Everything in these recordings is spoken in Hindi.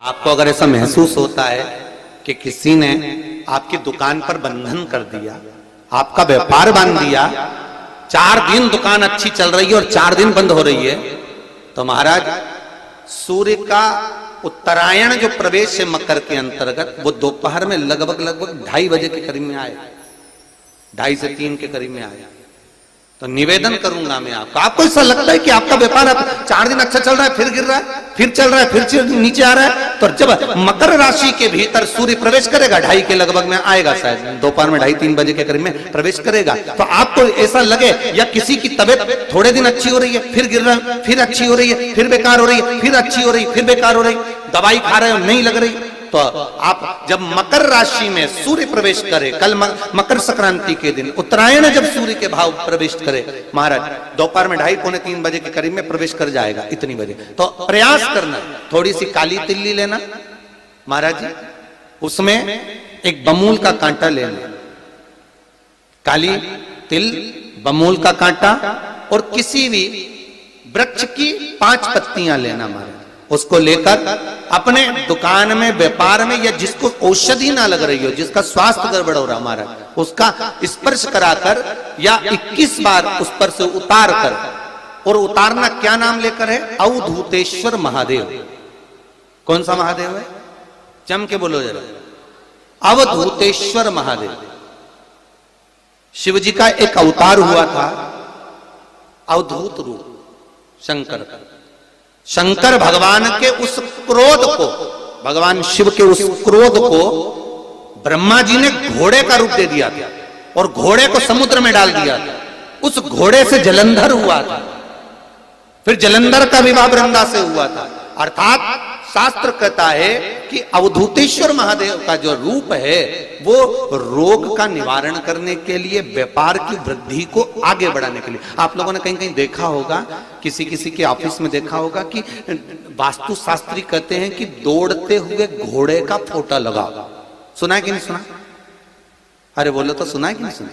आपको अगर ऐसा महसूस होता है कि किसी ने आपकी दुकान पर बंधन कर दिया, आपका व्यापार बांध दिया, 4 दिन दुकान अच्छी चल रही है और 4 दिन बंद हो रही है, तो महाराज सूर्य का उत्तरायण जो प्रवेश है मकर के अंतर्गत, वो दोपहर में लगभग 2:30 बजे के करीब में आए, 2:30 से 3 के करीब में आए। तो निवेदन करूंगा मैं आपको ऐसा लगता है कि आपका व्यापार 4 दिन अच्छा चल रहा है, फिर गिर रहा है, फिर चल रहा है, फिर नीचे आ रहा है, तो जब मकर राशि के भीतर सूर्य प्रवेश करेगा 2:30 के लगभग में आएगा, शायद दोपहर में 2:30-3 बजे के करीब में प्रवेश करेगा, तो आपको ऐसा लगे या किसी की तबियत थोड़े दिन अच्छी हो रही है, फिर गिर रहा है, फिर अच्छी हो रही है, फिर बेकार हो रही है, फिर अच्छी हो रही है, फिर बेकार हो रही, दवाई खा रहे हो नहीं लग रही, तो आप जब मकर राशि में सूर्य प्रवेश करे, कल मकर संक्रांति के दिन उत्तरायण जब सूर्य के भाव प्रवेश करे महाराज, दोपहर में 2:30-3 बजे के करीब में प्रवेश कर जाएगा, इतनी बजे, तो प्रयास करना थोड़ी सी काली तिल्ली लेना महाराज जी, उसमें एक बमूल का कांटा लेना, काली तिल, बमूल का कांटा और किसी भी वृक्ष की 5 पत्तियां लेना महाराज, उसको लेकर अपने दुकान में, व्यापार में, या जिसको औषधि ना लग रही हो, जिसका स्वास्थ्य गड़बड़ हो रहा हमारा, उसका स्पर्श कराकर या 21 बार उस पर से उतार कर, और उतारना क्या नाम लेकर है? अवधूतेश्वर महादेव। कौन सा महादेव है? जम के बोलो जरा, अवधूतेश्वर महादेव। शिव जी का एक अवतार हुआ था, अवधूत रूप शंकर का। शंकर भगवान के उस क्रोध को, भगवान शिव के उस क्रोध को ब्रह्मा जी ने घोड़े का रूप दे दिया था और घोड़े को समुद्र में डाल दिया था, उस घोड़े से जलंधर हुआ था, फिर जलंधर का विवाह वृंदा से हुआ था। अर्थात शास्त्र कहता है कि अवधूतेश्वर महादेव का जो रूप है वो रोग का निवारण करने के लिए, व्यापार की वृद्धि को आगे बढ़ाने के लिए। आप लोगों ने कहीं कहीं देखा होगा, किसी किसी के ऑफिस में देखा होगा कि वास्तु शास्त्री कहते हैं कि दौड़ते हुए घोड़े का फोटो लगाओ। सुना है कि नहीं सुना? अरे बोलो तो, सुना है कि नहीं सुना?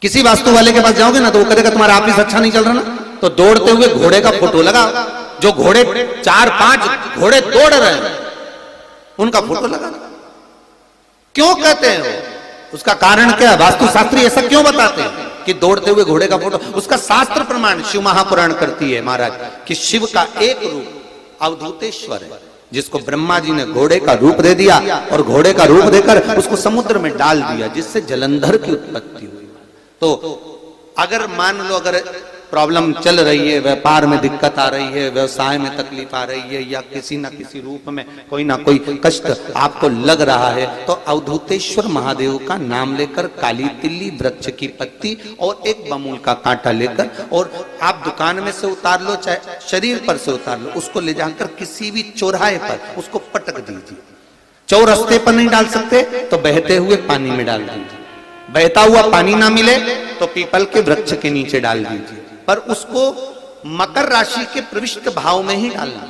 किसी वास्तु वाले के पास जाओगे ना तो वो कहेगा तुम्हारा ऑफिस अच्छा नहीं चल रहा ना, तो दौड़ते हुए घोड़े का फोटो लगाओ। जो घोड़े 4-5 घोड़े दौड़ रहे हैं उनका फोटो लगा। क्यों कहते हैं वो? उसका कारण क्या है? वास्तु शास्त्री ऐसा क्यों बताते हैं कि दौड़ते हुए घोड़े का फोटो? उसका शास्त्र प्रमाण शिव महापुराण करती है महाराज कि शिव का एक रूप अवधूतेश्वर है, जिसको ब्रह्मा जी ने घोड़े का रूप दे दिया और घोड़े का रूप देकर उसको समुद्र में डाल दिया, जिससे जलंधर की उत्पत्ति हुई। तो अगर मान लो, अगर प्रॉब्लम चल रही है, व्यापार में दिक्कत आ रही है, व्यवसाय में तकलीफ आ रही है, या किसी ना किसी रूप में कोई ना कोई कष्ट आपको लग रहा है, तो अवधूतेश्वर महादेव का नाम लेकर काली तिल्ली, वृक्ष की पत्ती और एक बमूल का कांटा लेकर, और आप दुकान में से उतार लो, चाहे शरीर पर से उतार लो, उसको ले जाकर किसी भी चौराहे पर उसको पटक दीजिए। चौरस्ते पर नहीं डाल सकते तो बहते हुए पानी में डाल दीजिए, बहता हुआ पानी ना मिले तो पीपल के वृक्ष के नीचे डाल दीजिए, पर उसको मकर राशि के प्रविष्ट भाव में ही डालना।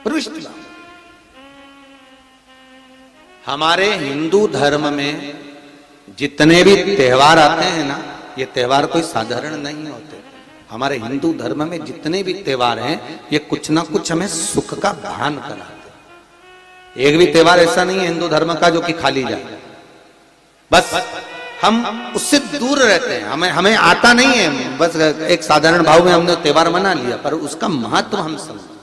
प्रविष्ट भाव। हमारे हिंदू धर्म में जितने भी त्योहार आते हैं ना, ये त्योहार कोई साधारण नहीं होते। हमारे हिंदू धर्म में जितने भी त्योहार हैं, ये कुछ ना कुछ हमें सुख का भान कराते। एक भी त्योहार ऐसा नहीं है हिंदू धर्म का जो कि खाली जाए, बस हम उससे दूर रहते हैं, हमें आता नहीं है, बस एक साधारण भाव में हमने त्योहार मना लिया, पर उसका महत्व हम समझें,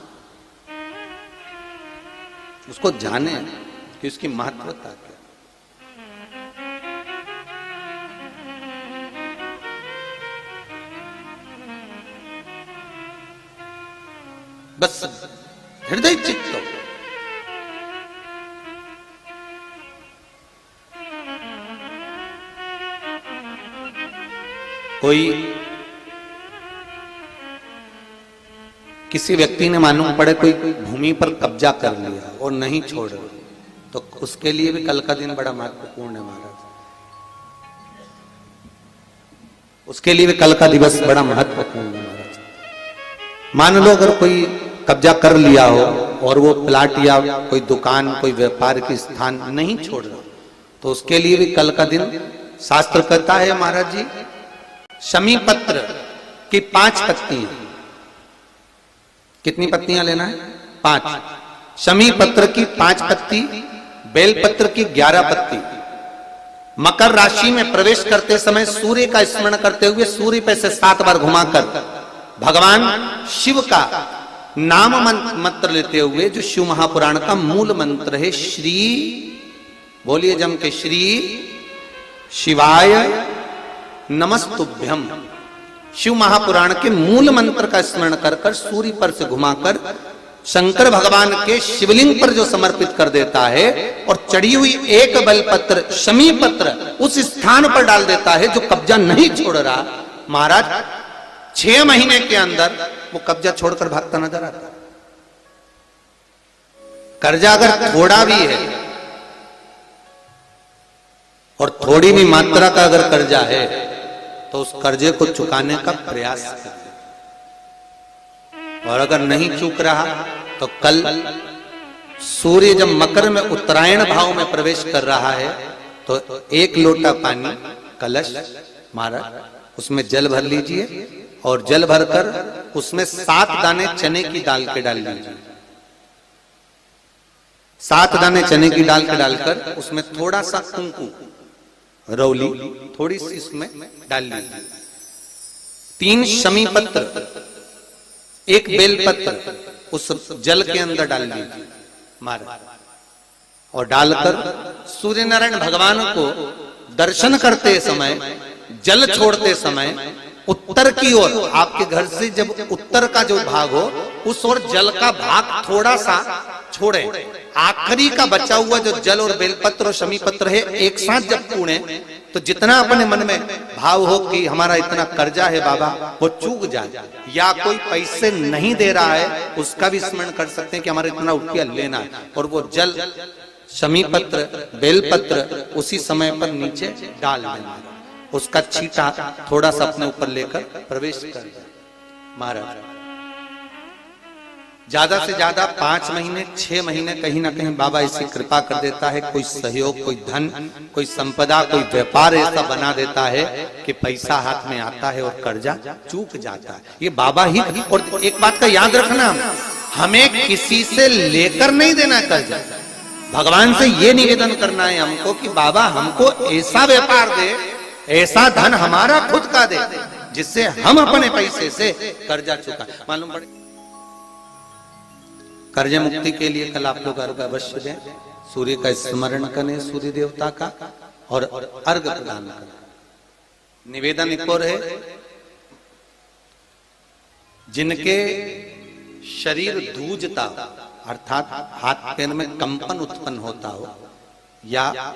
उसको जाने कि उसकी महत्वता क्या। बस हृदय चित्त हो। कोई किसी व्यक्ति ने मालूम पड़े कोई भूमि पर कब्जा कर लिया और नहीं छोड़ रहे, तो उसके लिए भी कल का दिन बड़ा महत्वपूर्ण है महाराज। उसके लिए भी कल का दिवस बड़ा महत्वपूर्ण है महाराज। मान लो अगर कोई कब्जा कर लिया हो और वो प्लाट या कोई दुकान, कोई व्यापार की स्थान नहीं छोड़ रहा, तो उसके लिए भी कल का दिन शास्त्र कहता है महाराज जी, शमी पत्र की 5 पत्तियां, कितनी पत्तियां लेना है? 5। शमी पत्र की 5 पत्ती, बेलपत्र की 11 पत्ती। मकर राशि में प्रवेश करते समय सूर्य का स्मरण करते हुए सूर्य पे से 7 बार घुमाकर भगवान शिव का नाम मंत्र लेते हुए, जो शिव महापुराण का मूल मंत्र है, श्री, बोलिए जम के, श्री शिवाय नमस्तुभ्यम। शिव महापुराण के मूल मंत्र का स्मरण कर कर सूर्य पर से घुमाकर शंकर भगवान के शिवलिंग पर जो समर्पित कर देता है और चढ़ी हुई एक बेलपत्र शमी पत्र उस स्थान पर डाल देता है जो कब्जा नहीं छोड़ रहा, महाराज 6 महीने के अंदर वो कब्जा छोड़कर भागता नजर आता। कर्जा अगर थोड़ा भी है और थोड़ी भी मात्रा का अगर कर्जा है तो उस कर्जे को चुकाने का प्रयास करें, और अगर नहीं चूक रहा तो कल सूर्य जब मकर में उत्तरायण भाव में प्रवेश कर रहा है तो 1 लोटा पानी कलश महाराज उसमें जल भर लीजिए और जल भरकर उसमें 7 दाने चने की दाल के डाल लीजिए। 7 दाने चने की दाल के डालकर उसमें थोड़ा सा कुंकू रौली थोड़ी सी इसमें डाल लीजिए। 3 शमी पत्र, 1 बेलपत्र उस जल के अंदर डाल लीजिए महाराज, और डालकर सूर्य नारायण भगवान को दर्शन करते समय, जल छोड़ते समय उत्तर की ओर, आपके घर से जब उत्तर का जो भाग हो उस ओर जल का भाग थोड़ा सा छोड़े। आखिरी का बचा हुआ जो जल और बेलपत्र और शमी पत्र है एक साथ जब पूणे तो जितना अपने मन में भाव हो कि हमारा इतना कर्जा है बाबा वो चूक जाए, या कोई पैसे नहीं दे रहा है उसका भी स्मरण कर सकते हैं कि हमारा इतना रुपया लेना है, और वो जल शमी पत्र बेलपत्र उसी समय पर नीचे डाल देना, उसका छींटा थोड़ा सा अपने ऊपर लेकर प्रवेश कर महाराज। ज्यादा से ज्यादा 5 महीने 6 महीने कहीं ना कहीं बाबा ऐसी कृपा कर देता है, कोई सहयोग, कोई धन, कोई संपदा, कोई व्यापार ऐसा बना देता है कि पैसा हाथ में आता है और कर्जा चूक जाता है। ये बाबा ही। और एक बात का याद रखना, हमें किसी से लेकर नहीं देना कर्जा, भगवान से ये निवेदन करना है हमको कि बाबा हमको ऐसा व्यापार दे, ऐसा धन हमारा खुद का दे जिससे हम अपने पैसे से कर्जा चुका। मालूम पड़े कर्ज मुक्ति के लिए कल आप लोग अर्घ अवश्य दें, सूर्य का स्मरण करें, सूर्य देवता का, और अर्घ प्रदान करें। निवेदन एक और है, जिनके शरीर धूजता अर्थात हाथ पैर में कंपन उत्पन्न होता हो, या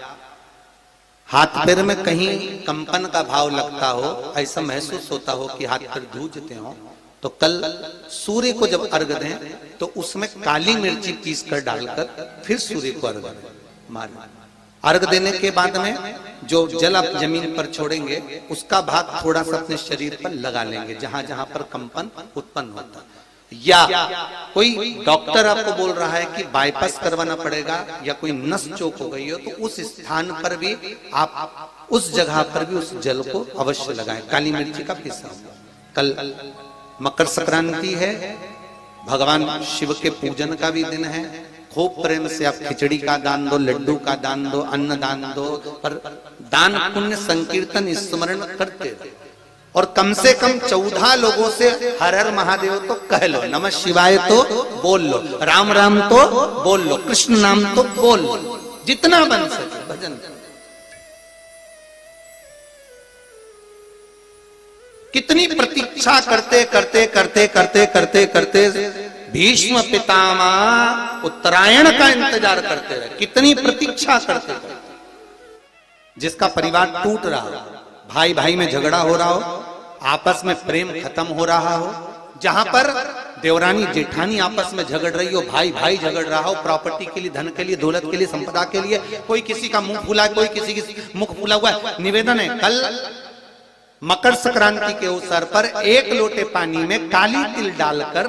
हाथ पैर में कहीं कंपन का भाव लगता हो, ऐसा महसूस होता हो कि हाथ पैर धूजते हो, तो कल सूर्य को जब अर्घ दें तो उसमें काली मिर्ची पीस कर डालकर फिर सूर्य को अर्घ मारें। अर्घ देने के बाद में जो जल आप जमीन पर छोड़ेंगे उसका भाग थोड़ा सा अपने शरीर पर लगा लेंगे जहां जहां पर कंपन उत्पन्न होता। या कोई डॉक्टर आपको बोल रहा है कि बाईपास करवाना पड़ेगा या कोई नस चोक हो गई हो, तो उस स्थान पर भी आप उस जगह पर भी उस जल को अवश्य लगाएं, काली मिर्ची का पिसा। कल मकर संक्रांति है, भगवान शिव के पूजन का भी दिन है। खूब प्रेम से आप खिचड़ी का दान दो, लड्डू का दान दो, अन्न दान दो, पर दान पुण्य संकीर्तन स्मरण करते रहो। और कम से कम 14 लोगों से हर हर महादेव तो कह लो, नमः शिवाय तो बोल लो, राम राम तो बोल लो, कृष्ण नाम तो बोल लो, जितना बन सके भजन। कितनी प्रतीक्षा करते करते करते करते करते करते भीष्म पितामह उत्तरायण का इंतजार करते रहे, कितनी प्रतीक्षा करते करते। जिसका परिवार टूट रहा हो, भाई भाई में झगड़ा हो रहा हो, आपस में प्रेम खत्म हो रहा हो, जहां पर देवरानी जेठानी आपस में झगड़ रही हो, भाई भाई झगड़ रहा हो, प्रॉपर्टी के लिए, धन के लिए, दौलत के लिए, संपदा के लिए, कोई किसी का मुंह फूला है, कोई किसी की मुख फूला हुआ है। निवेदन है, कल मकर संक्रांति के अवसर पर 1 लोटे पानी में काली तिल डालकर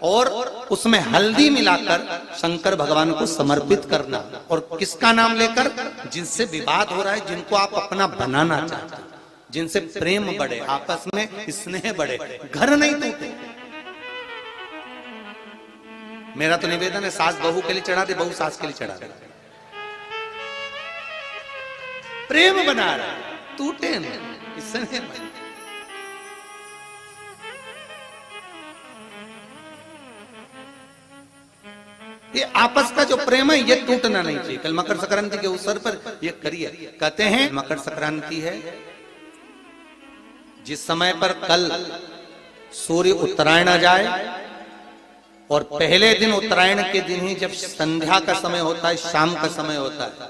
और उसमें हल्दी मिलाकर शंकर भगवान को समर्पित करना। और किसका नाम लेकर? जिनसे विवाद हो रहा है, जिनको आप अपना बनाना चाहते हैं, जिनसे प्रेम बढ़े, आपस में स्नेह बढ़े, घर नहीं टूटे। मेरा तो निवेदन है, सास बहू के लिए चढ़ा दे, बहू सास के लिए चढ़ा दे, प्रेम बना रहा है, टूटे नहीं, स्नेह बढ़े। ये आपस का जो प्रेम है ये टूटना नहीं चाहिए। कल मकर संक्रांति के अवसर पर ये करिए। कहते हैं मकर संक्रांति है जिस समय पर कल सूर्य उत्तरायण आ जाए और पहले दिन उत्तरायण के दिन ही जब संध्या का समय होता है, शाम का समय होता है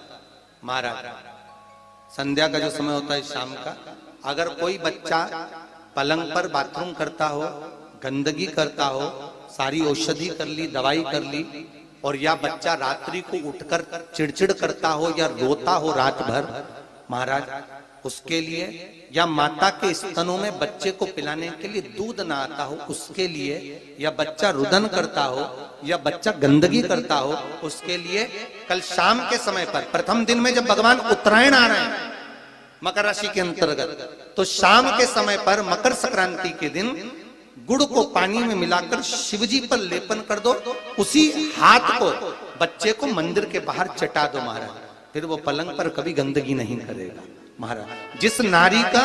महाराज, संध्या का जो समय होता है शाम का, अगर कोई बच्चा पलंग पर बाथरूम करता हो, गंदगी करता हो, सारी औषधि कर ली, दवाई कर ली, और या बच्चा रात्रि को उठकर चिड़चिड़ करता हो या रोता हो रात भर महाराज, उसके लिए, या माता के स्तनों में बच्चे को पिलाने के लिए दूध ना आता हो उसके लिए, या बच्चा रुदन करता हो या बच्चा गंदगी करता हो उसके लिए, कल शाम के समय पर, प्रथम दिन में जब भगवान उत्तरायण आ रहे हैं मकर राशि के अंतर्गत, तो शाम के समय पर मकर संक्रांति के दिन गुड़ को पानी में मिलाकर शिवजी पर लेपन कर दो, उसी हाथ को बच्चे को मंदिर के बाहर चटा दो महाराज, फिर वो पलंग पर कभी गंदगी नहीं करेगा महाराज। जिस नारी का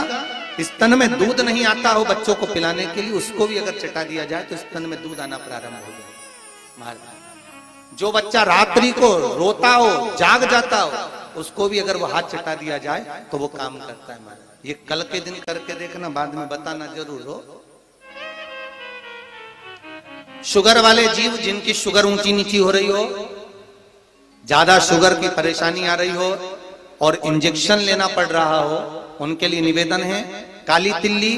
स्तन में दूध नहीं आता हो बच्चों को पिलाने के लिए, उसको भी अगर चटा दिया जाए तो स्तन में दूध आना प्रारंभ हो जाए महाराज। जो बच्चा रात्रि को रोता हो, जाग जाता हो, उसको भी अगर वो हाथ चटा दिया जाए तो वो काम करता है महाराज। ये कल के दिन करके देखना, बाद में बताना जरूर हो। शुगर वाले जीव, जिनकी शुगर ऊंची नीची हो रही हो, ज्यादा शुगर की परेशानी आ रही हो और इंजेक्शन लेना पड़ रहा हो, उनके लिए निवेदन है काली तिल्ली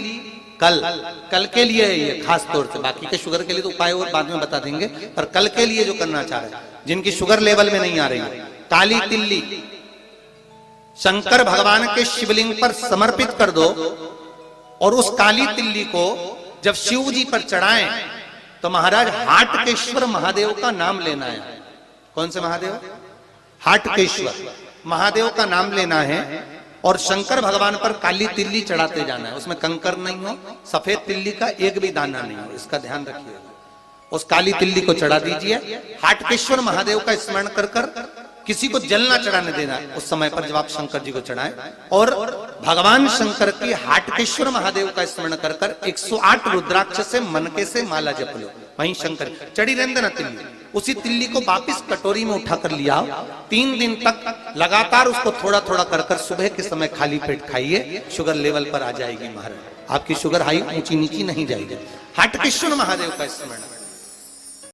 कल के लिए है ये खास तौर से, बाकी के शुगर के लिए तो उपाय और बाद में बता देंगे, पर कल के लिए जो करना चाह रहे हैं, जिनकी शुगर लेवल में नहीं आ रही है, काली तिल्ली शंकर भगवान के शिवलिंग पर समर्पित कर दो, और उस काली तिल्ली को जब शिव जी पर चढ़ाएं तो महाराज हाटकेश्वर महादेव का नाम लेना है। कौन से महादेव? हाटकेश्वर महादेव का नाम लेना है, और शंकर भगवान पर काली तिल्ली चढ़ाते जाना है। उसमें कंकर नहीं हो, सफेद तिल्ली का एक भी दाना नहीं हो, इसका ध्यान रखिएगा। उस काली तिल्ली को चढ़ा दीजिए, हाटकेश्वर महादेव का स्मरण कर कर, किसी को जल ना चढ़ाने देना उस समय पर जब आप शंकर जी को चढ़ाएं, और भगवान शंकर की हाटकेश्वर महादेव का स्मरण कर कर 108 रुद्राक्ष से मनके से माला जप लो। वहीं शंकर चढ़ी रहने ना तिल्ली, उसी तिल्ली को वापिस कटोरी में उठाकर लिया, 3 दिन तक लगातार उसको थोड़ा थोड़ा कर कर सुबह के समय खाली पेट खाइए, शुगर लेवल पर आ जाएगी महाराज, आपकी शुगर हाई ऊंची नीची नहीं जाएगी। हाटकेश्वर महादेव का स्मरण